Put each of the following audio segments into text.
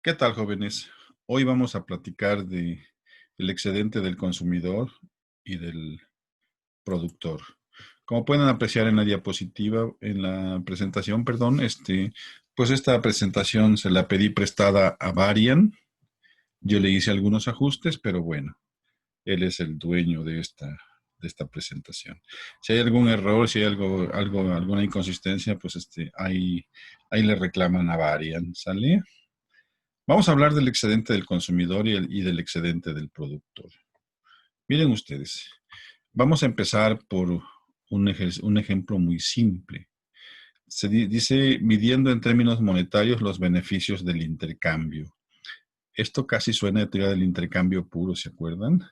¿Qué tal, jóvenes? Hoy vamos a platicar de el excedente del consumidor y del productor. Como pueden apreciar en la diapositiva, en la presentación, perdón, pues esta presentación se la pedí prestada a Varian. Yo le hice algunos ajustes, pero bueno, él es el dueño de esta presentación. Si hay algún error, si hay alguna inconsistencia, pues ahí le reclaman a Varian, ¿sale? Vamos a hablar del excedente del consumidor y del excedente del productor. Miren ustedes, vamos a empezar por un ejemplo muy simple. Dice, midiendo en términos monetarios los beneficios del intercambio. Esto casi suena a teoría del intercambio puro, ¿se acuerdan?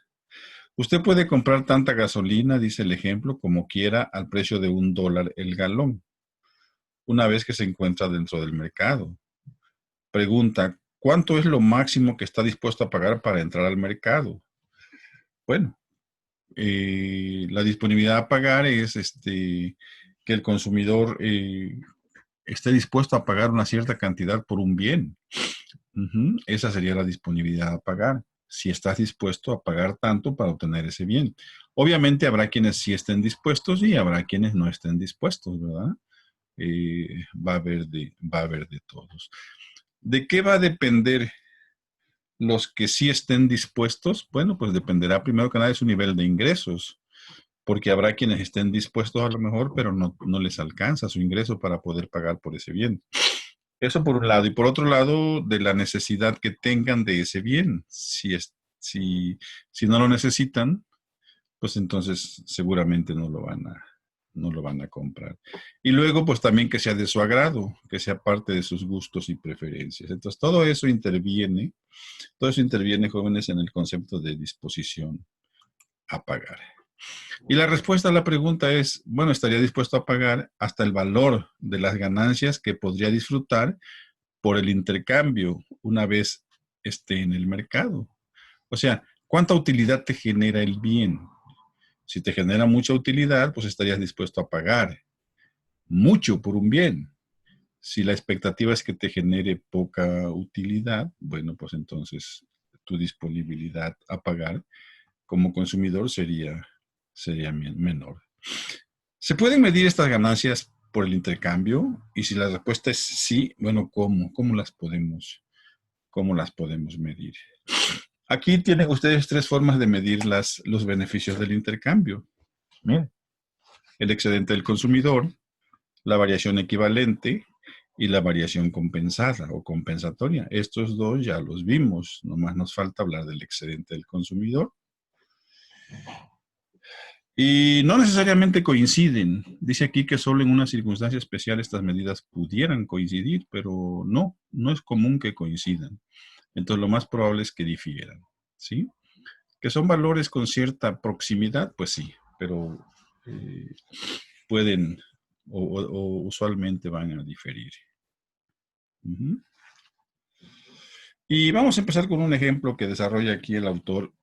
Usted puede comprar tanta gasolina, dice el ejemplo, como quiera al precio de $1 el galón, una vez que se encuentra dentro del mercado. Pregunta, ¿cuánto es lo máximo que está dispuesto a pagar para entrar al mercado? Bueno, la disponibilidad a pagar es que el consumidor esté dispuesto a pagar una cierta cantidad por un bien. Esa sería la disponibilidad a pagar. Si estás dispuesto a pagar tanto para obtener ese bien. Obviamente habrá quienes sí estén dispuestos y habrá quienes no estén dispuestos, ¿verdad? Va a haber de todos. ¿De qué va a depender los que sí estén dispuestos? Bueno, pues dependerá primero que nada de su nivel de ingresos, porque habrá quienes estén dispuestos a lo mejor, pero no les alcanza su ingreso para poder pagar por ese bien. Eso por un lado. Y por otro lado, de la necesidad que tengan de ese bien. Si no lo necesitan, pues entonces seguramente no lo van a comprar. Y luego, pues también que sea de su agrado, que sea parte de sus gustos y preferencias. Entonces, todo eso interviene, jóvenes, en el concepto de disposición a pagar. Y la respuesta a la pregunta es, bueno, estaría dispuesto a pagar hasta el valor de las ganancias que podría disfrutar por el intercambio una vez esté en el mercado. O sea, ¿cuánta utilidad te genera el bien? Si te genera mucha utilidad, pues estarías dispuesto a pagar mucho por un bien. Si la expectativa es que te genere poca utilidad, bueno, pues entonces tu disponibilidad a pagar como consumidor sería menor. ¿Se pueden medir estas ganancias por el intercambio? Y si la respuesta es sí, bueno, ¿cómo? ¿Cómo las podemos medir? Aquí tienen ustedes tres formas de medir los beneficios del intercambio. Bien. El excedente del consumidor, la variación equivalente y la variación compensada o compensatoria. Estos dos ya los vimos, nomás nos falta hablar del excedente del consumidor. Y no necesariamente coinciden. Dice aquí que solo en una circunstancia especial estas medidas pudieran coincidir, pero no es común que coincidan. Entonces lo más probable es que difieran, ¿sí? Que son valores con cierta proximidad, pues sí, pero eh, pueden o usualmente van a diferir. Ujú. Y vamos a empezar con un ejemplo que desarrolla aquí el autor,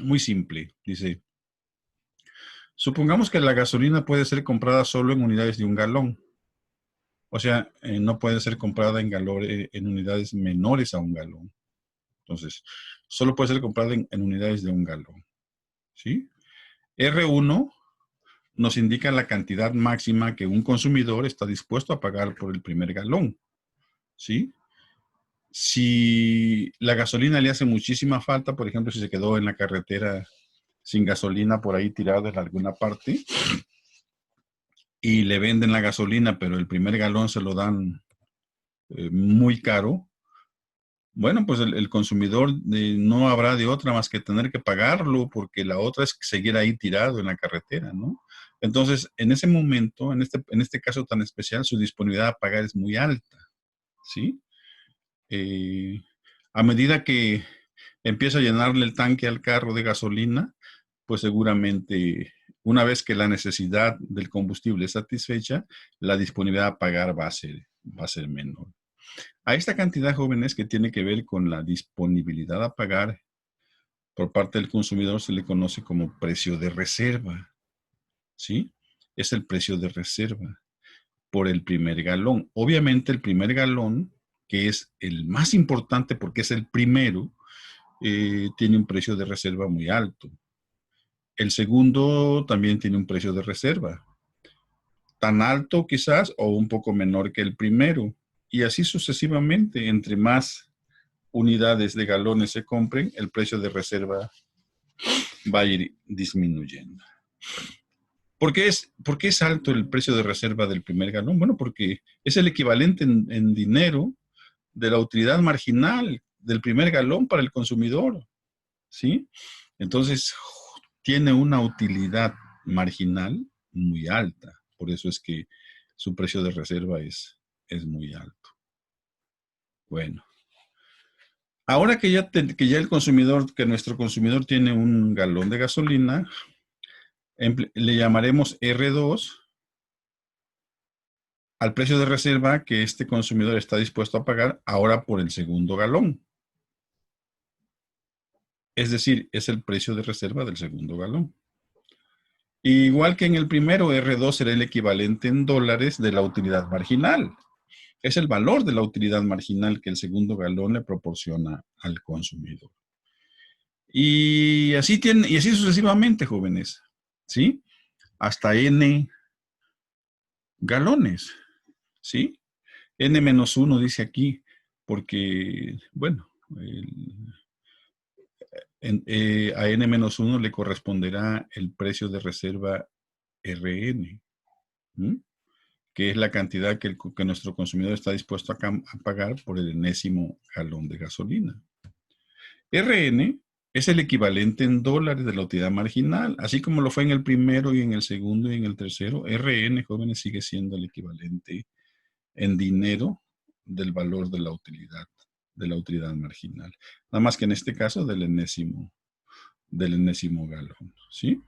muy simple. Dice, supongamos que la gasolina puede ser comprada solo en unidades de un galón. O sea, no puede ser comprada en unidades menores a un galón. Entonces, solo puede ser comprada en unidades de un galón. ¿Sí? R1 nos indica la cantidad máxima que un consumidor está dispuesto a pagar por el primer galón. ¿Sí? Si la gasolina le hace muchísima falta, por ejemplo, si se quedó en la carretera sin gasolina por ahí tirado en alguna parte y le venden la gasolina, pero el primer galón se lo dan muy caro, bueno, pues el consumidor no habrá de otra más que tener que pagarlo porque la otra es seguir ahí tirado en la carretera, ¿no? Entonces, en ese momento, en este caso tan especial, su disponibilidad a pagar es muy alta, ¿sí? Eh, a medida que empieza a llenarle el tanque al carro de gasolina, pues seguramente una vez que la necesidad del combustible es satisfecha, la disponibilidad a pagar va a ser menor. A esta cantidad, jóvenes, que tiene que ver con la disponibilidad a pagar por parte del consumidor se le conoce como precio de reserva, ¿sí? Es el precio de reserva por el primer galón. Obviamente el primer galón que es el más importante porque es el primero, tiene un precio de reserva muy alto. El segundo también tiene un precio de reserva, tan alto quizás o un poco menor que el primero. Y así sucesivamente, entre más unidades de galones se compren, el precio de reserva va a ir disminuyendo. ¿Por qué es alto el precio de reserva del primer galón? Bueno, porque es el equivalente en dinero de la utilidad marginal del primer galón para el consumidor, ¿sí? Entonces, tiene una utilidad marginal muy alta. Por eso es que su precio de reserva es muy alto. Bueno, ahora que ya el consumidor, que nuestro consumidor tiene un galón de gasolina, le llamaremos R2 al precio de reserva que este consumidor está dispuesto a pagar ahora por el segundo galón. Es decir, es el precio de reserva del segundo galón. Igual que en el primero, R2 será el equivalente en dólares de la utilidad marginal. Es el valor de la utilidad marginal que el segundo galón le proporciona al consumidor. Y así sucesivamente, jóvenes, ¿sí? Hasta N galones, ¿sí? N-1 dice aquí, porque, bueno, a N-1 le corresponderá el precio de reserva RN, ¿m? Que es la cantidad que nuestro consumidor está dispuesto a pagar por el enésimo galón de gasolina. RN es el equivalente en dólares de la utilidad marginal, así como lo fue en el primero y en el segundo y en el tercero. RN, jóvenes, sigue siendo el equivalente en dinero del valor de la utilidad marginal. Nada más que en este caso del enésimo galón, ¿sí?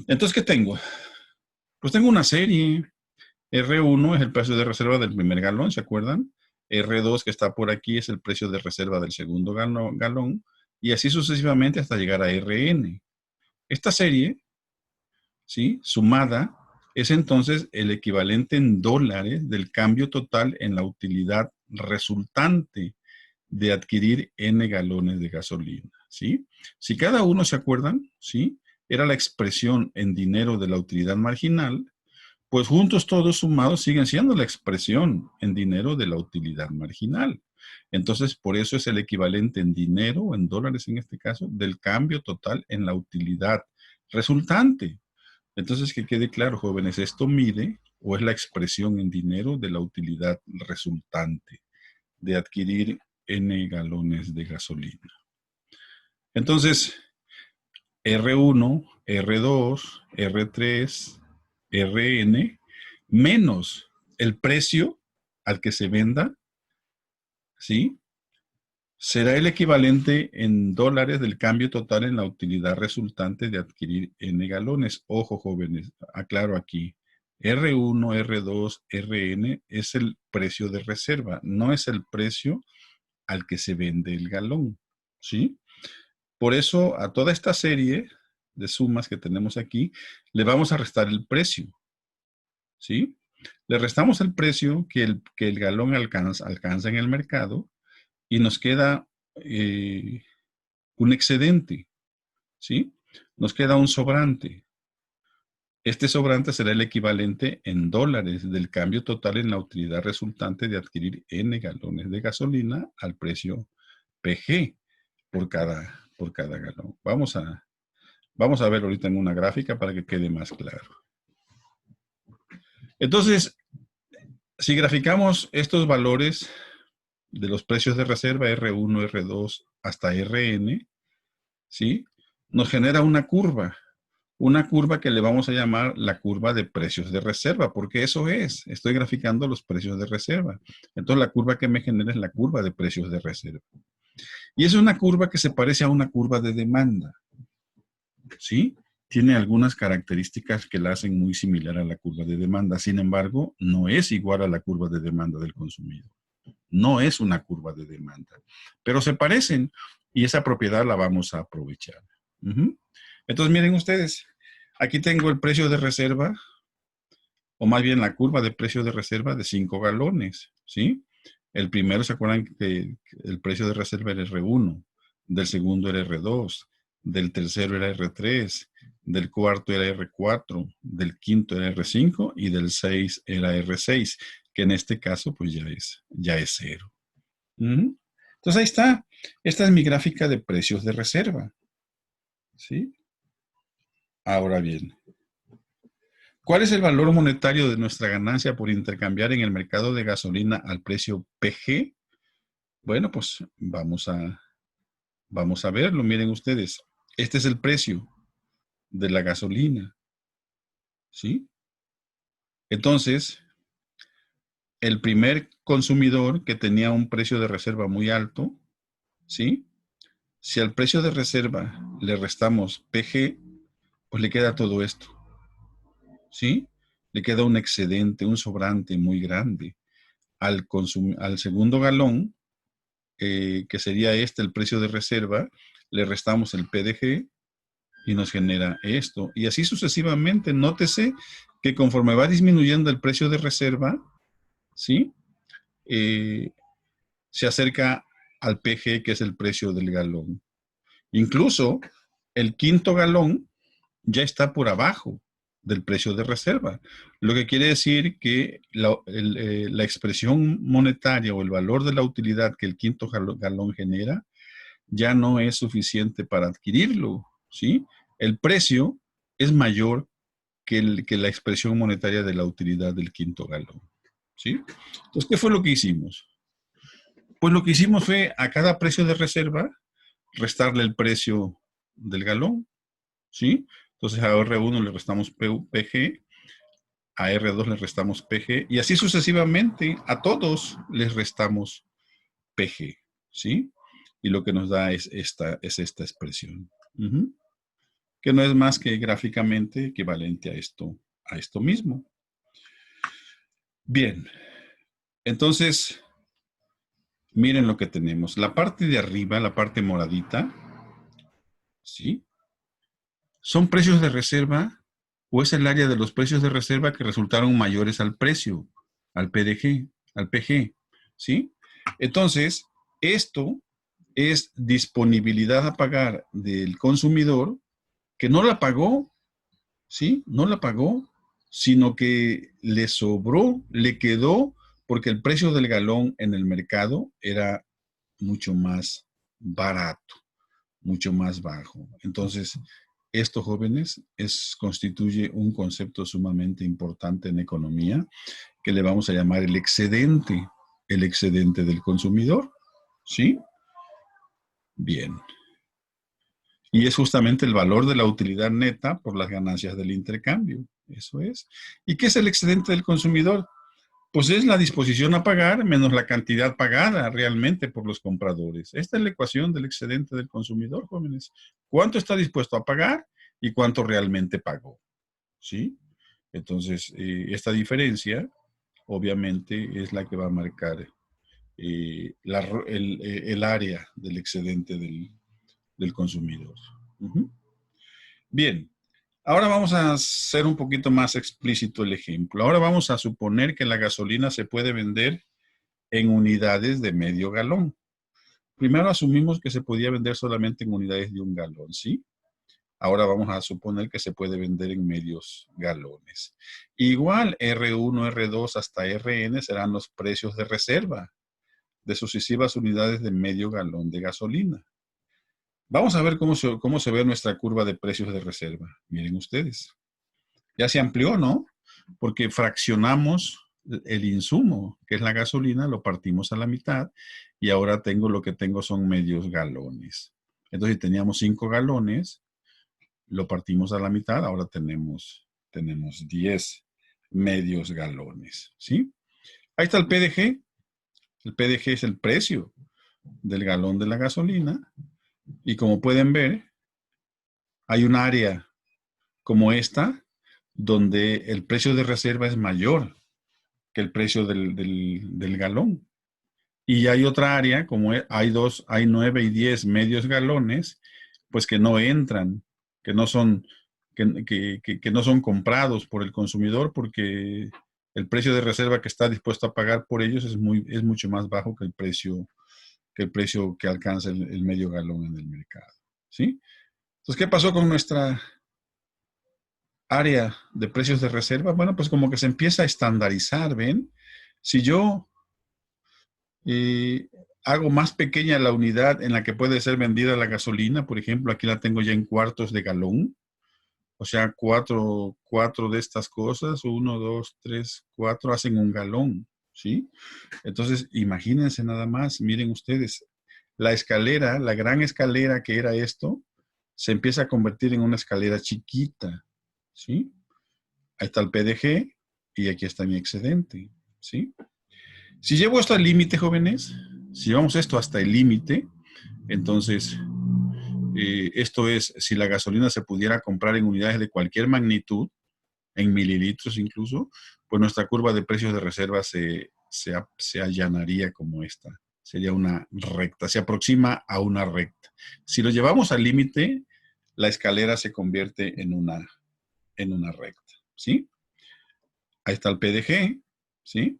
Entonces, ¿qué tengo? Pues tengo una serie. R1 es el precio de reserva del primer galón, ¿se acuerdan? R2 que está por aquí es el precio de reserva del segundo galón y así sucesivamente hasta llegar a RN. Esta serie, ¿sí? Sumada, es entonces el equivalente en dólares del cambio total en la utilidad resultante de adquirir N galones de gasolina, ¿sí? Si cada uno se acuerdan, ¿sí? Era la expresión en dinero de la utilidad marginal, pues juntos todos sumados siguen siendo la expresión en dinero de la utilidad marginal. Entonces, por eso es el equivalente en dinero, o en dólares en este caso, del cambio total en la utilidad resultante. Entonces, que quede claro, jóvenes, esto mide o es la expresión en dinero de la utilidad resultante de adquirir N galones de gasolina. Entonces, R1, R2, R3, Rn menos el precio al que se venda, ¿sí? Será el equivalente en dólares del cambio total en la utilidad resultante de adquirir N galones. Ojo, jóvenes, aclaro aquí. R1, R2, Rn es el precio de reserva, no es el precio al que se vende el galón, ¿sí? Por eso, a toda esta serie de sumas que tenemos aquí, le vamos a restar el precio, ¿sí? Le restamos el precio que el galón alcanza en el mercado y nos queda un excedente, ¿sí? Nos queda un sobrante. Este sobrante será el equivalente en dólares del cambio total en la utilidad resultante de adquirir N galones de gasolina al precio PG por cada galón. Vamos a ver ahorita en una gráfica para que quede más claro. Entonces, si graficamos estos valores de los precios de reserva R1, R2 hasta Rn, ¿sí? Nos genera una curva que le vamos a llamar la curva de precios de reserva, porque eso es, estoy graficando los precios de reserva. Entonces la curva que me genera es la curva de precios de reserva. Y es una curva que se parece a una curva de demanda, ¿sí? Tiene algunas características que la hacen muy similar a la curva de demanda. Sin embargo, no es igual a la curva de demanda del consumidor. No es una curva de demanda, pero se parecen y esa propiedad la vamos a aprovechar. Entonces, miren ustedes, aquí tengo el precio de reserva o más bien la curva de precio de reserva de 5 galones, ¿sí? El primero, ¿se acuerdan que el precio de reserva era R1, del segundo era R2, del tercero era R3, del cuarto era R4, del quinto era R5 y del 6 era R6, que en este caso pues ya es cero. Ujú. Entonces ahí está. Esta es mi gráfica de precios de reserva, ¿sí? Ahora bien, ¿cuál es el valor monetario de nuestra ganancia por intercambiar en el mercado de gasolina al precio PG? Bueno, pues vamos a verlo. Miren ustedes, este es el precio de la gasolina, ¿sí? Entonces, el primer consumidor que tenía un precio de reserva muy alto, ¿sí? Si al precio de reserva le restamos PG, pues le queda todo esto, ¿sí? Le queda un excedente, un sobrante muy grande. Al segundo galón, que sería este el precio de reserva, le restamos el PDG y nos genera esto. Y así sucesivamente. Nótese que conforme va disminuyendo el precio de reserva, ¿sí? Eh, se acerca al PG, que es el precio del galón. Incluso el quinto galón ya está por abajo del precio de reserva, lo que quiere decir que la expresión monetaria o el valor de la utilidad que el quinto galón genera ya no es suficiente para adquirirlo, ¿sí? El precio es mayor que la expresión monetaria de la utilidad del quinto galón, ¿sí? Entonces, ¿qué fue lo que hicimos? Pues lo que hicimos fue a cada precio de reserva restarle el precio del galón, ¿sí? Entonces a R1 le restamos PG, a R2 le restamos PG y así sucesivamente a todos les restamos PG, ¿sí? Y lo que nos da es esta expresión, que no es más que gráficamente equivalente a esto mismo. Bien, entonces miren lo que tenemos. La parte de arriba, la parte moradita, ¿sí? Son precios de reserva o es el área de los precios de reserva que resultaron mayores al precio, al PDG, al PG, ¿sí? Entonces, esto es disponibilidad a pagar del consumidor que no la pagó, ¿sí? No la pagó, sino que le sobró, le quedó, porque el precio del galón en el mercado era mucho más barato, mucho más bajo. Entonces, esto, jóvenes, constituye un concepto sumamente importante en economía que le vamos a llamar el excedente del consumidor, ¿sí? Bien. Y es justamente el valor de la utilidad neta por las ganancias del intercambio. Eso es. ¿Y qué es el excedente del consumidor? Pues es la disposición a pagar menos la cantidad pagada realmente por los compradores. Esta es la ecuación del excedente del consumidor, jóvenes. ¿Cuánto está dispuesto a pagar y cuánto realmente pagó? ¿Sí? Entonces, esta diferencia obviamente es la que va a marcar el área del excedente del consumidor. Bien, ahora vamos a hacer un poquito más explícito el ejemplo. Ahora vamos a suponer que la gasolina se puede vender en unidades de medio galón. Primero asumimos que se podía vender solamente en unidades de 1 galón, ¿sí? Ahora vamos a suponer que se puede vender en medios galones. Igual R1, R2 hasta RN serán los precios de reserva de sucesivas unidades de medio galón de gasolina. Vamos a ver cómo se ve nuestra curva de precios de reserva. Miren ustedes. Ya se amplió, ¿no? Porque fraccionamos el insumo, que es la gasolina, lo partimos a la mitad y ahora lo que tengo son medios galones. Entonces, si teníamos 5 galones, lo partimos a la mitad, ahora tenemos 10 medios galones, ¿sí? Ahí está el PDG. El PDG es el precio del galón de la gasolina y como pueden ver, hay un área como esta donde el precio de reserva es mayor que el precio del galón. Y hay otra área, como hay 9 y 10 medios galones, pues que no entran, que no son que no son comprados por el consumidor porque el precio de reserva que está dispuesto a pagar por ellos es mucho más bajo que el precio que alcanza el medio galón en el mercado. ¿Sí? Entonces, ¿qué pasó con nuestra área de precios de reserva? Bueno, pues como que se empieza a estandarizar, ¿ven? Si yo eh, hago más pequeña la unidad en la que puede ser vendida la gasolina, por ejemplo, aquí la tengo ya en cuartos de galón, o sea, cuatro de estas cosas, uno, dos, tres, cuatro, hacen un galón, ¿sí? Entonces, imagínense nada más, miren ustedes, la escalera, la gran escalera que era esto, se empieza a convertir en una escalera chiquita, ¿sí? Ahí está el PDG y aquí está mi excedente, ¿sí? Si llevo esto al límite, jóvenes, si llevamos esto hasta el límite, entonces, esto es, si la gasolina se pudiera comprar en unidades de cualquier magnitud, en mililitros incluso, pues nuestra curva de precios de reserva se allanaría como esta. Sería una recta, se aproxima a una recta. Si lo llevamos al límite, la escalera se convierte en una recta, ¿sí? Ahí está el PDG, ¿sí?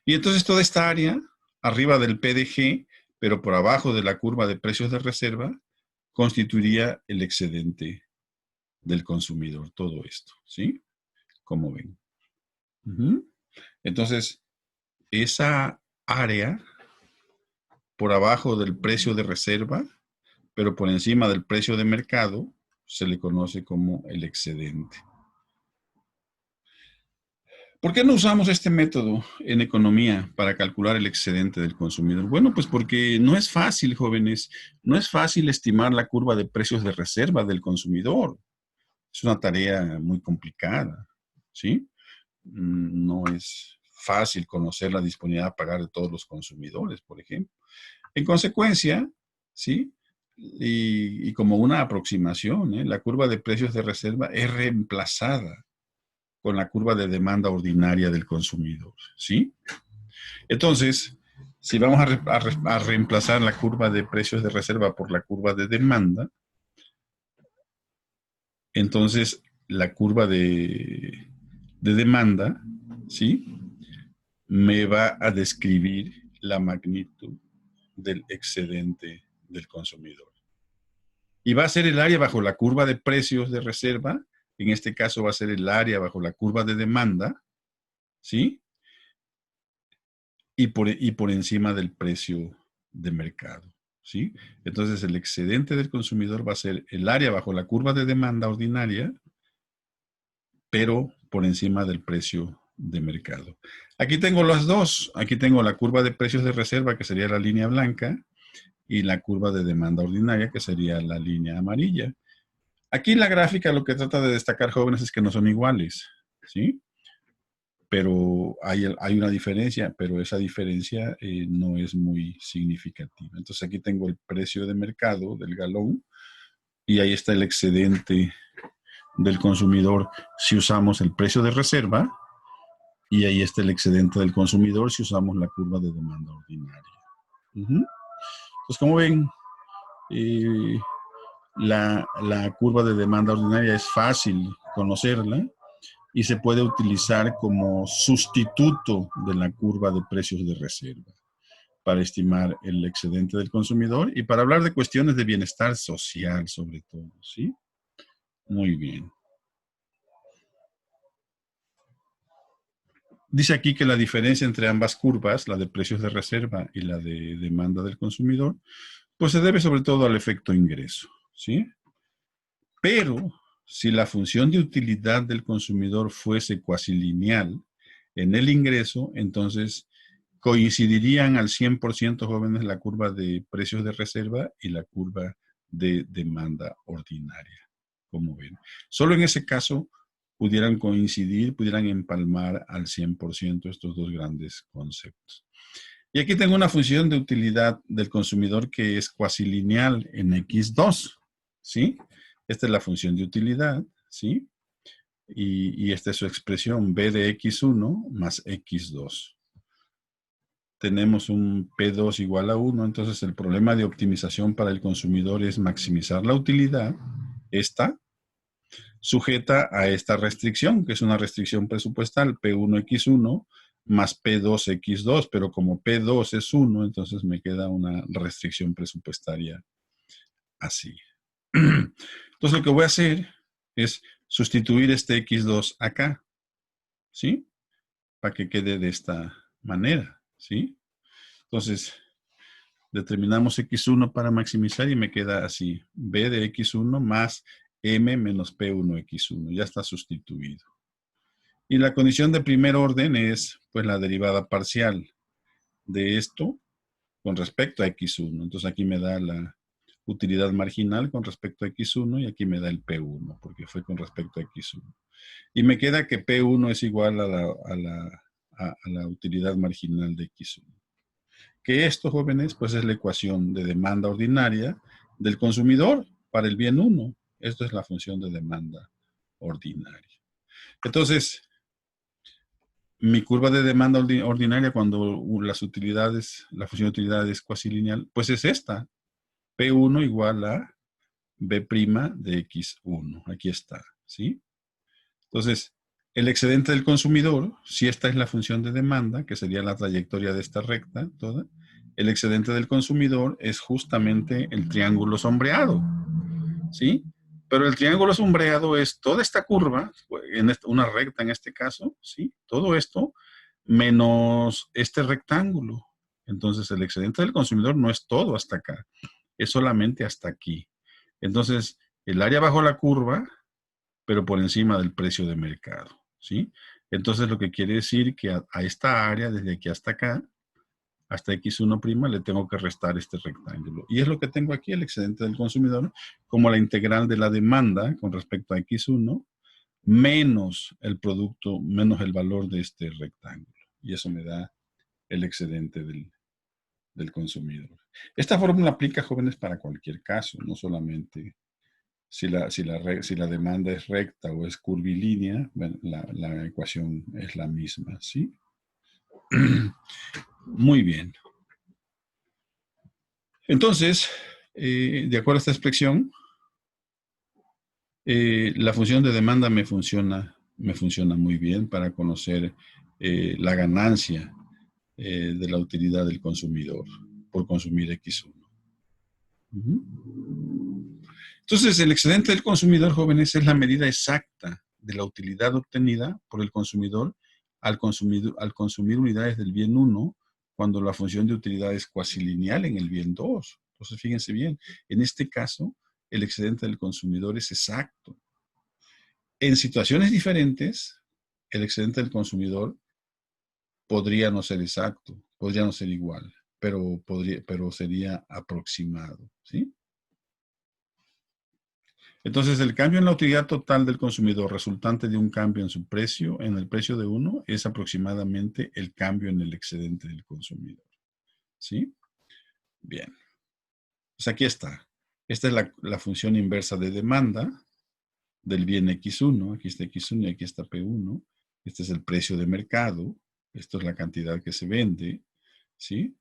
Y entonces toda esta área, arriba del PDG, pero por abajo de la curva de precios de reserva, constituiría el excedente del consumidor, todo esto, ¿sí? Como ven. Ujú. Entonces, esa área por abajo del precio de reserva, pero por encima del precio de mercado, se le conoce como el excedente. ¿Por qué no usamos este método en economía para calcular el excedente del consumidor? Bueno, pues porque no es fácil, jóvenes, no es fácil estimar la curva de precios de reserva del consumidor. Es una tarea muy complicada, ¿sí? No es fácil conocer la disponibilidad a pagar de todos los consumidores, por ejemplo. En consecuencia, ¿sí? Y como una aproximación, ¿eh? La curva de precios de reserva es reemplazada con la curva de demanda ordinaria del consumidor, ¿sí? Entonces, si vamos a reemplazar la curva de precios de reserva por la curva de demanda, entonces la curva de demanda, ¿sí? Me va a describir la magnitud del excedente del consumidor. Y va a ser el área bajo la curva de precios de reserva, en este caso va a ser el área bajo la curva de demanda, ¿sí? Y por encima del precio de mercado, ¿sí? Entonces el excedente del consumidor va a ser el área bajo la curva de demanda ordinaria, pero por encima del precio de mercado. Aquí tengo las dos. Aquí tengo la curva de precios de reserva, que sería la línea blanca, y la curva de demanda ordinaria, que sería la línea amarilla. Aquí la gráfica lo que trata de destacar, jóvenes, es que no son iguales, ¿sí? Pero hay una diferencia, pero esa diferencia no es muy significativa. Entonces aquí tengo el precio de mercado del galón y ahí está el excedente del consumidor si usamos el precio de reserva y ahí está el excedente del consumidor si usamos la curva de demanda ordinaria. Entonces, como ven, eh, la curva de demanda ordinaria es fácil conocerla y se puede utilizar como sustituto de la curva de precios de reserva para estimar el excedente del consumidor y para hablar de cuestiones de bienestar social sobre todo, ¿sí? Muy bien. Dice aquí que la diferencia entre ambas curvas, la de precios de reserva y la de demanda del consumidor, pues se debe sobre todo al efecto ingreso, ¿sí? Pero si la función de utilidad del consumidor fuese cuasi lineal en el ingreso, entonces coincidirían al 100% jóvenes la curva de precios de reserva y la curva de demanda ordinaria, como ven. Solo en ese caso pudieran coincidir, pudieran empalmar al 100% estos dos grandes conceptos. Y aquí tengo una función de utilidad del consumidor que es cuasi lineal en X2, ¿sí? Esta es la función de utilidad, ¿sí? Y esta es su expresión, B de X1 más X2. Tenemos un P2 igual a 1, entonces el problema de optimización para el consumidor es maximizar la utilidad, esta, sujeta a esta restricción, que es una restricción presupuestal, P1X1 más P2X2, pero como P2 es 1, entonces me queda una restricción presupuestaria así. Entonces lo que voy a hacer es sustituir este X2 acá, ¿sí? Para que quede de esta manera, ¿sí? Entonces, determinamos X1 para maximizar y me queda así, B de X1 más M menos P1X1, ya está sustituido. Y la condición de primer orden es, pues, la derivada parcial de esto con respecto a X1. Entonces aquí me da la utilidad marginal con respecto a X1 y aquí me da el P1, porque fue con respecto a X1. Y me queda que P1 es igual a la utilidad marginal de X1. Que esto, jóvenes, pues es la ecuación de demanda ordinaria del consumidor para el bien 1. Esto es la función de demanda ordinaria. Entonces, mi curva de demanda ordinaria cuando las utilidades, la función de utilidad es cuasi lineal, pues es esta. P1 igual a B' de X1. Aquí está, ¿sí? Entonces, el excedente del consumidor, si esta es la función de demanda, que sería la trayectoria de esta recta, toda, el excedente del consumidor es justamente el triángulo sombreado, ¿sí? Pero el triángulo sombreado es toda esta curva, una recta en este caso, ¿sí? Todo esto menos este rectángulo. Entonces, el excedente del consumidor no es todo hasta acá, es solamente hasta aquí. Entonces, el área bajo la curva, pero por encima del precio de mercado, ¿sí? Entonces, lo que quiere decir que a esta área, desde aquí hasta acá, hasta X1', le tengo que restar este rectángulo. Y es lo que tengo aquí, el excedente del consumidor, como la integral de la demanda con respecto a X1, menos el producto, menos el valor de este rectángulo. Y eso me da el excedente del consumidor. Esta fórmula aplica, jóvenes, para cualquier caso, no solamente si la demanda es recta o es curvilínea, bueno, la ecuación es la misma, ¿sí? Muy bien. Entonces, de acuerdo a esta expresión, la función de demanda me funciona muy bien para conocer la ganancia de la utilidad del consumidor por consumir X1. Entonces, el excedente del consumidor, jóvenes, es la medida exacta de la utilidad obtenida por el consumidor al consumir unidades del bien 1 cuando la función de utilidad es cuasi lineal en el bien 2. Entonces, fíjense bien, en este caso, el excedente del consumidor es exacto. En situaciones diferentes, el excedente del consumidor podría no ser exacto, podría no ser igual, pero sería aproximado, ¿sí? Entonces, el cambio en la utilidad total del consumidor resultante de un cambio en su precio, en el precio de uno, es aproximadamente el cambio en el excedente del consumidor. ¿Sí? Bien. Pues aquí está. Esta es la función inversa de demanda del bien X1. Aquí está X1 y aquí está P1. Este es el precio de mercado. Esto es la cantidad que se vende. ¿Sí?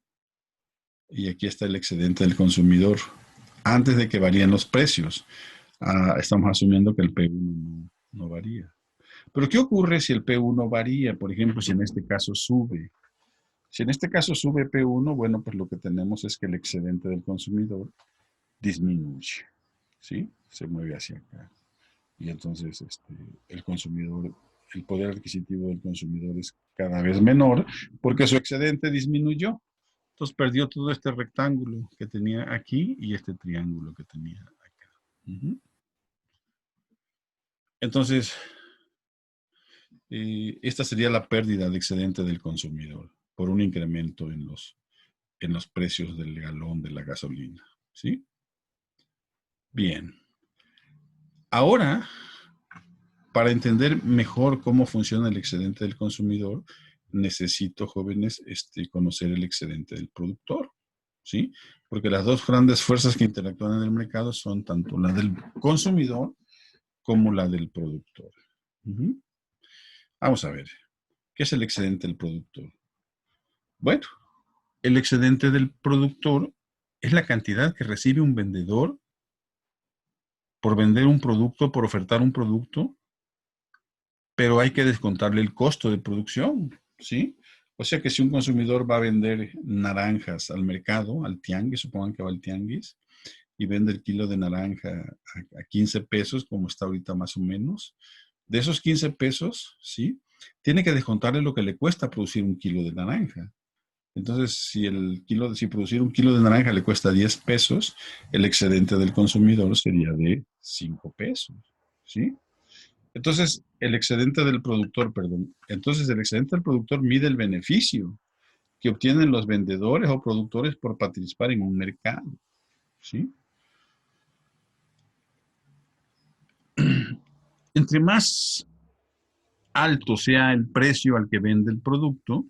Y aquí está el excedente del consumidor antes de que varíen los precios. Estamos asumiendo que el P1 no varía. Pero ¿qué ocurre si el P1 varía? Por ejemplo, si en este caso sube. Si en este caso sube P1, bueno, pues lo que tenemos es que el excedente del consumidor disminuye, ¿sí? Se mueve hacia acá. Y entonces el consumidor, el poder adquisitivo del consumidor es cada vez menor porque su excedente disminuyó. Entonces perdió todo este rectángulo que tenía aquí y este triángulo que tenía acá. Entonces, esta sería la pérdida de excedente del consumidor por un incremento en los precios del galón de la gasolina. ¿Sí? Bien. Ahora, para entender mejor cómo funciona el excedente del consumidor, necesito, jóvenes, conocer el excedente del productor. ¿Sí? Porque las dos grandes fuerzas que interactúan en el mercado son tanto la del consumidor como la del productor. Vamos a ver, ¿qué es el excedente del productor? Bueno, el excedente del productor es la cantidad que recibe un vendedor por vender un producto, por ofertar un producto, pero hay que descontarle el costo de producción, ¿sí? O sea que si un consumidor va a vender naranjas al mercado, al tianguis, supongan que va al tianguis, y vende el kilo de naranja a 15 pesos, como está ahorita más o menos, de esos 15 pesos, ¿sí? Tiene que descontarle lo que le cuesta producir un kilo de naranja. Entonces, si producir un kilo de naranja le cuesta 10 pesos, el excedente del consumidor sería de 5 pesos, ¿sí? Entonces, el excedente del productor, perdón, entonces el excedente del productor mide el beneficio que obtienen los vendedores o productores por participar en un mercado, ¿sí? Entre más alto sea el precio al que vende el productor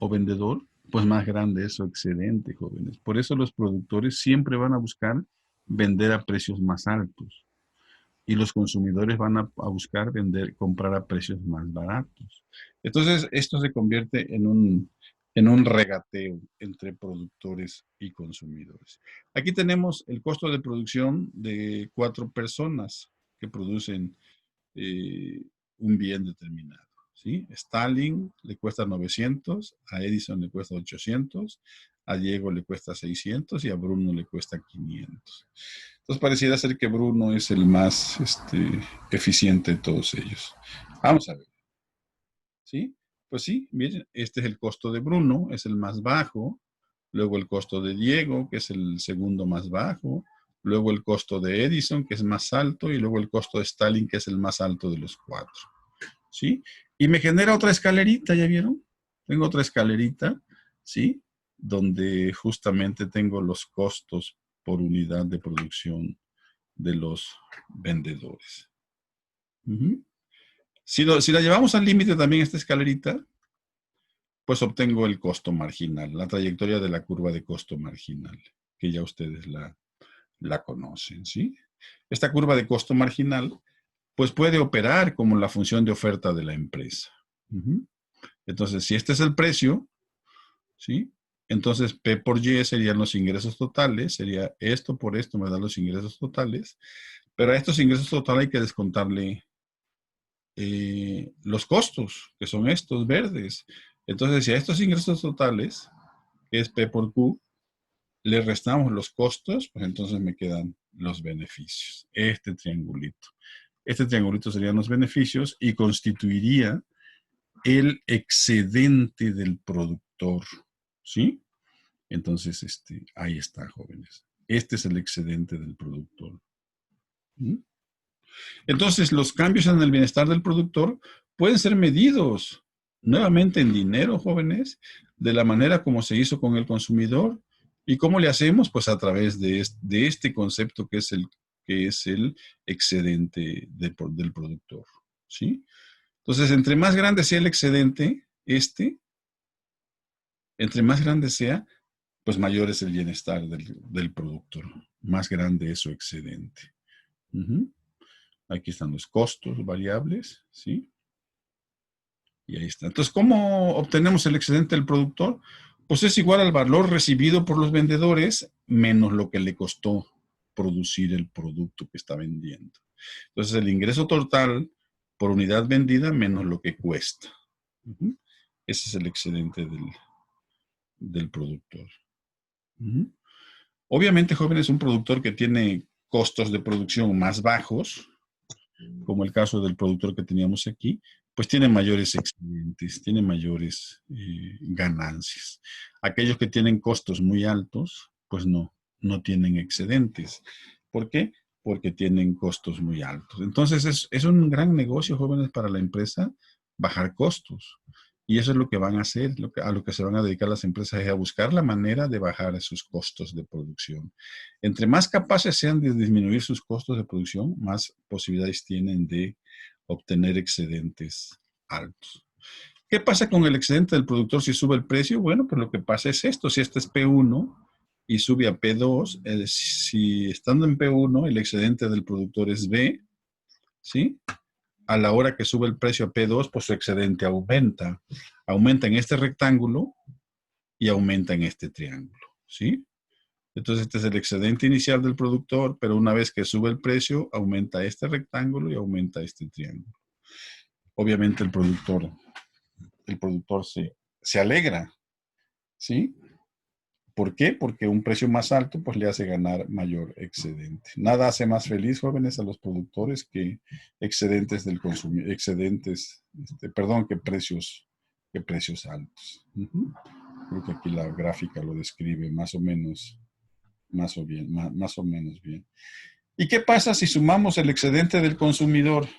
o vendedor, pues más grande es su excedente, jóvenes. Por eso los productores siempre van a buscar vender a precios más altos y los consumidores van a buscar comprar a precios más baratos. Entonces, esto se convierte en un regateo entre productores y consumidores. Aquí tenemos el costo de producción de 4 personas que producen eh, un bien determinado. ¿Sí? Stalin le cuesta 900, a Edison le cuesta 800, a Diego le cuesta 600 y a Bruno le cuesta 500. Entonces pareciera ser que Bruno es el más eficiente de todos ellos. Vamos a ver. ¿Sí? Pues sí, miren, este es el costo de Bruno, es el más bajo. Luego el costo de Diego, que es el segundo más bajo. Luego el costo de Edison, que es más alto. Y luego el costo de Stalin, que es el más alto de los 4. ¿Sí? Y me genera otra escalerita, ¿ya vieron? Tengo otra escalerita, ¿sí? Donde justamente tengo los costos por unidad de producción de los vendedores. Ujú. Si la llevamos al límite también esta escalerita, pues obtengo el costo marginal, la trayectoria de la curva de costo marginal, que ya ustedes la conocen, ¿sí? Esta curva de costo marginal, pues puede operar como la función de oferta de la empresa. Ujú. Entonces, si este es el precio, ¿sí? Entonces, P por Y serían los ingresos totales, sería esto por esto me da los ingresos totales, pero a estos ingresos totales hay que descontarle los costos, que son estos verdes. Entonces, si a estos ingresos totales, que es P por Q, le restamos los costos, pues entonces me quedan los beneficios. Este triangulito. Este triangulito serían los beneficios y constituiría el excedente del productor. ¿Sí? Entonces, ahí está, jóvenes. Este es el excedente del productor. ¿Mm? Entonces, los cambios en el bienestar del productor pueden ser medidos nuevamente en dinero, jóvenes, de la manera como se hizo con el consumidor. ¿Y cómo le hacemos? Pues a través de este concepto que es el excedente del productor. ¿Sí? Entonces, entre más grande sea el excedente, entre más grande sea, pues mayor es el bienestar del productor. Más grande es su excedente. Ujú. Aquí están los costos variables, ¿sí? Y ahí está. Entonces, ¿cómo obtenemos el excedente del productor? Pues es igual al valor recibido por los vendedores menos lo que le costó producir el producto que está vendiendo. Entonces, el ingreso total por unidad vendida menos lo que cuesta. Ujú. Ese es el excedente del productor. Ujú. Obviamente, joven es un productor que tiene costos de producción más bajos, como el caso del productor que teníamos aquí, pues tiene mayores excedentes, tiene mayores ganancias. Aquellos que tienen costos muy altos, pues no tienen excedentes. ¿Por qué? Porque tienen costos muy altos. Entonces es un gran negocio, jóvenes, para la empresa bajar costos. Y eso es lo que van a hacer, a lo que se van a dedicar las empresas, es a buscar la manera de bajar sus costos de producción. Entre más capaces sean de disminuir sus costos de producción, más posibilidades tienen de obtener excedentes altos. ¿Qué pasa con el excedente del productor si sube el precio? Bueno, pues lo que pasa es esto. Si este es P1 y sube a P2, si estando en P1 el excedente del productor es B, ¿sí? A la hora que sube el precio a P2, pues su excedente aumenta. Aumenta en este rectángulo y aumenta en este triángulo, ¿sí? Entonces, este es el excedente inicial del productor, pero una vez que sube el precio, aumenta este rectángulo y aumenta este triángulo. Obviamente el productor se alegra, ¿sí? ¿Por qué? Porque un precio más alto pues le hace ganar mayor excedente. Nada hace más feliz, jóvenes, a los productores que excedentes del consumidor, que precios altos. Creo que aquí la gráfica lo describe más o menos, más o menos bien. ¿Y qué pasa si sumamos el excedente del consumidor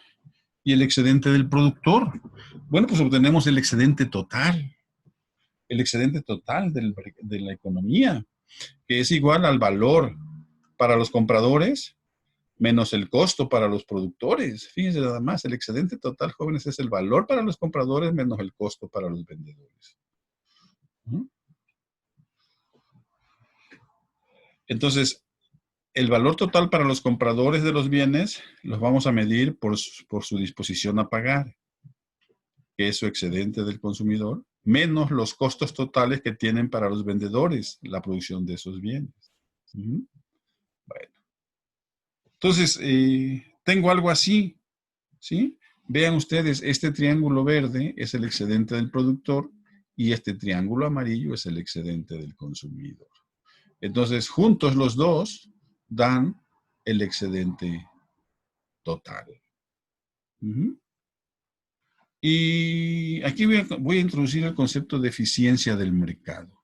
y el excedente del productor? Bueno, pues obtenemos el excedente total de la economía, que es igual al valor para los compradores menos el costo para los productores. Fíjense nada más, el excedente total, jóvenes, es el valor para los compradores menos el costo para los vendedores. Entonces, el valor total para los compradores de los bienes los vamos a medir por su disposición a pagar, que es su excedente del consumidor, menos los costos totales que tienen para los vendedores la producción de esos bienes. Bueno, entonces, tengo algo así, ¿sí? Vean ustedes, este triángulo verde es el excedente del productor y este triángulo amarillo es el excedente del consumidor. Entonces, juntos los dos dan el excedente total. Y aquí voy a introducir el concepto de eficiencia del mercado.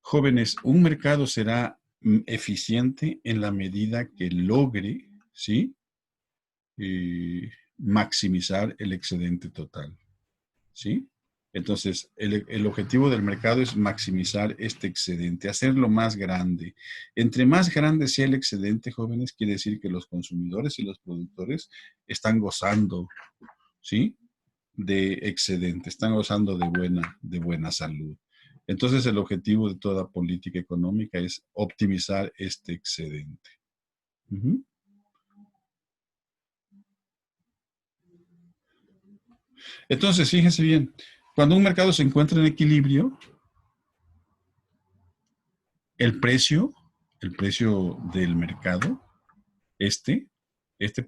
Jóvenes, un mercado será eficiente en la medida que logre, ¿sí? Maximizar el excedente total, ¿sí? Entonces, el objetivo del mercado es maximizar este excedente, hacerlo más grande. Entre más grande sea el excedente, jóvenes, quiere decir que los consumidores y los productores están gozando, ¿sí? De excedente, están gozando de buena salud. Entonces, el objetivo de toda política económica es optimizar este excedente. Entonces, fíjense bien, cuando un mercado se encuentra en equilibrio, el precio, el precio del mercado, este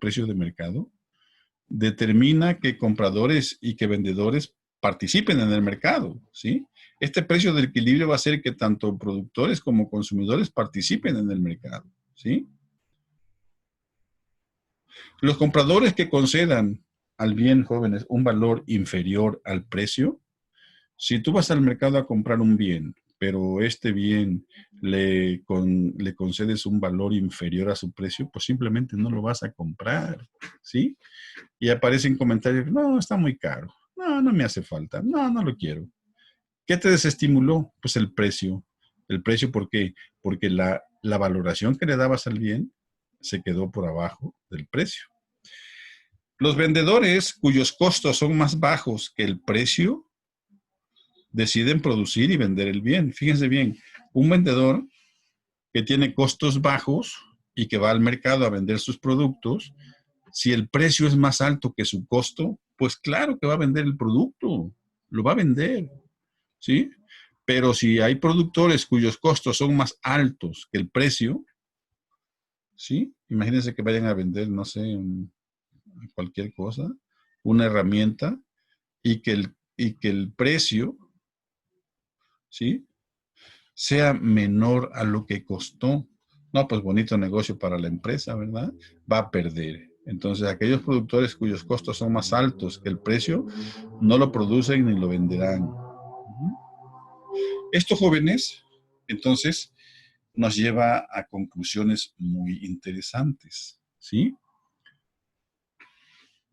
precio de mercado, determina que compradores y que vendedores participen en el mercado, ¿sí? Este precio del equilibrio va a hacer que tanto productores como consumidores participen en el mercado, ¿sí? Los compradores que concedan al bien, jóvenes, un valor inferior al precio, si tú vas al mercado a comprar un bien, pero este bien le concedes un valor inferior a su precio, pues simplemente no lo vas a comprar, ¿sí? Y aparecen comentarios, no, está muy caro, no, no me hace falta, no, no lo quiero. ¿Qué te desestimuló? Pues el precio. ¿El precio por qué? Porque la valoración que le dabas al bien se quedó por abajo del precio. Los vendedores cuyos costos son más bajos que el precio deciden producir y vender el bien. Fíjense bien, un vendedor que tiene costos bajos y que va al mercado a vender sus productos, si el precio es más alto que su costo, pues claro que va a vender el producto, lo va a vender, ¿sí? Pero si hay productores cuyos costos son más altos que el precio, ¿sí? Imagínense que vayan a vender, no sé, cualquier cosa, una herramienta, y que el precio, ¿sí? Sea menor a lo que costó. No, pues bonito negocio para la empresa, ¿verdad? Va a perder. Entonces, aquellos productores cuyos costos son más altos que el precio, no lo producen ni lo venderán. Estos jóvenes, entonces, nos lleva a conclusiones muy interesantes, ¿sí?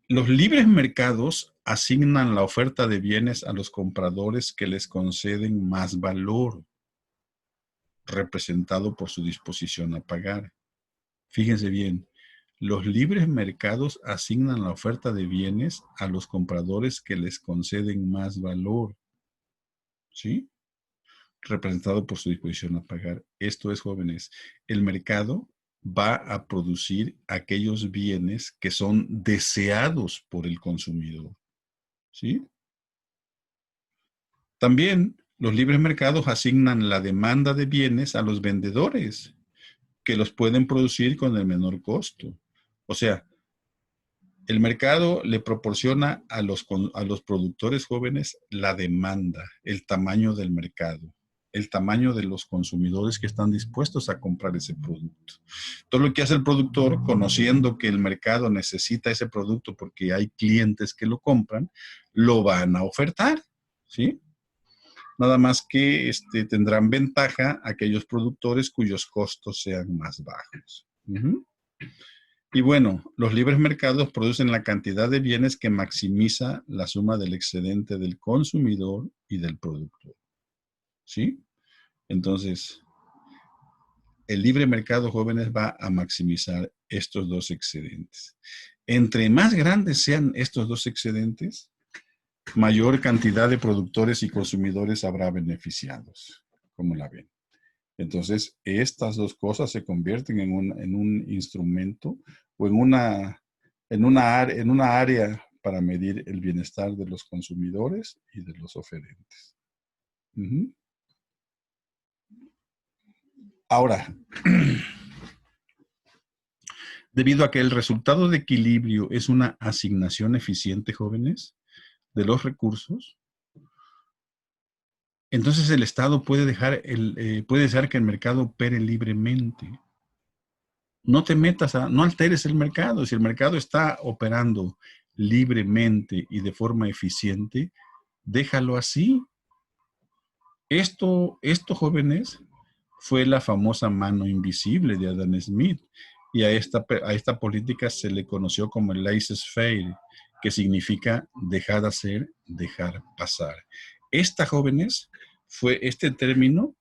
Los libres mercados asignan la oferta de bienes a los compradores que les conceden más valor, representado por su disposición a pagar. Fíjense bien, los libres mercados asignan la oferta de bienes a los compradores que les conceden más valor, ¿sí? Representado por su disposición a pagar. Esto es, jóvenes, el mercado va a producir aquellos bienes que son deseados por el consumidor, ¿sí? También Los libres mercados asignan la demanda de bienes a los vendedores, que los pueden producir con el menor costo. O sea, el mercado le proporciona a los productores jóvenes la demanda, el tamaño del mercado, el tamaño de los consumidores que están dispuestos a comprar ese producto. Todo lo que hace el productor, conociendo que el mercado necesita ese producto porque hay clientes que lo compran, lo van a ofertar, ¿sí? Nada más que tendrán ventaja aquellos productores cuyos costos sean más bajos. Y bueno, los libres mercados producen la cantidad de bienes que maximiza la suma del excedente del consumidor y del productor. ¿Sí? Entonces, el libre mercado, jóvenes, va a maximizar estos dos excedentes. Entre más grandes sean estos dos excedentes, mayor cantidad de productores y consumidores habrá beneficiados. ¿Cómo la ven? Entonces, estas dos cosas se convierten en un instrumento o en una área para medir el bienestar de los consumidores y de los oferentes. Ahora, debido a que el resultado de equilibrio es una asignación eficiente, jóvenes, de los recursos, entonces el Estado puede dejar que el mercado opere libremente. No te metas no alteres el mercado. Si el mercado está operando libremente y de forma eficiente, déjalo así. Esto, jóvenes, fue la famosa mano invisible de Adam Smith. Y a esta política se le conoció como el laissez-faire, que significa dejar hacer, dejar pasar. Jóvenes, este término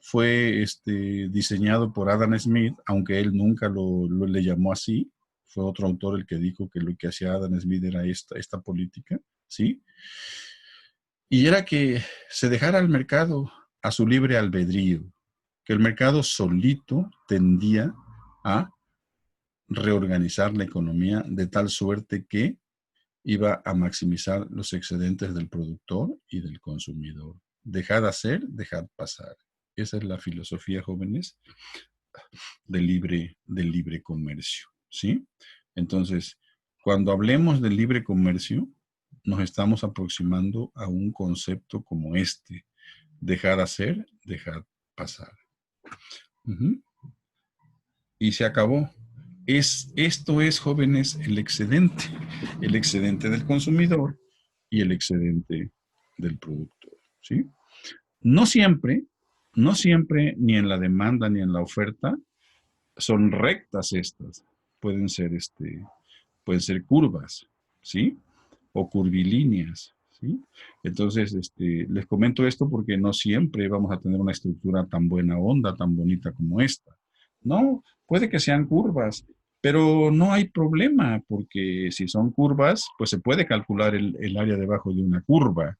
fue diseñado por Adam Smith, aunque él nunca le llamó así. Fue otro autor el que dijo que lo que hacía Adam Smith era esta política, ¿sí? Y era que se dejara al mercado a su libre albedrío, que el mercado solito tendía a reorganizar la economía de tal suerte que iba a maximizar los excedentes del productor y del consumidor. Dejar hacer, dejar pasar. Esa es la filosofía, jóvenes, del libre comercio, ¿sí? Entonces, cuando hablemos del libre comercio, nos estamos aproximando a un concepto como dejar hacer, dejar pasar. Y se acabó. Esto es, jóvenes, el excedente del consumidor y el excedente del productor, ¿sí? No siempre, no siempre, ni en la demanda ni en la oferta, son rectas estas. Pueden ser curvas, ¿sí? O curvilíneas, ¿sí? Entonces, les comento esto porque no siempre vamos a tener una estructura tan buena onda, tan bonita como esta. No, puede que sean curvas, pero no hay problema porque si son curvas, pues se puede calcular el área debajo de una curva.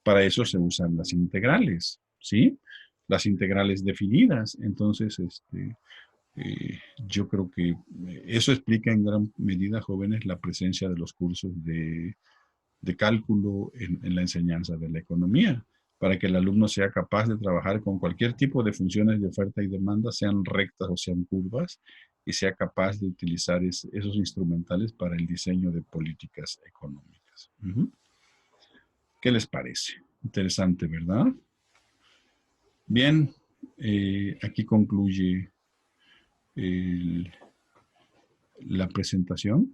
Para eso se usan las integrales, ¿sí? Las integrales definidas. Entonces, yo creo que eso explica en gran medida, jóvenes, la presencia de los cursos de cálculo en la enseñanza de la economía, para que el alumno sea capaz de trabajar con cualquier tipo de funciones de oferta y demanda, sean rectas o sean curvas, y sea capaz de utilizar esos instrumentales para el diseño de políticas económicas. ¿Qué les parece? Interesante, ¿verdad? Bien, aquí concluye el, la presentación.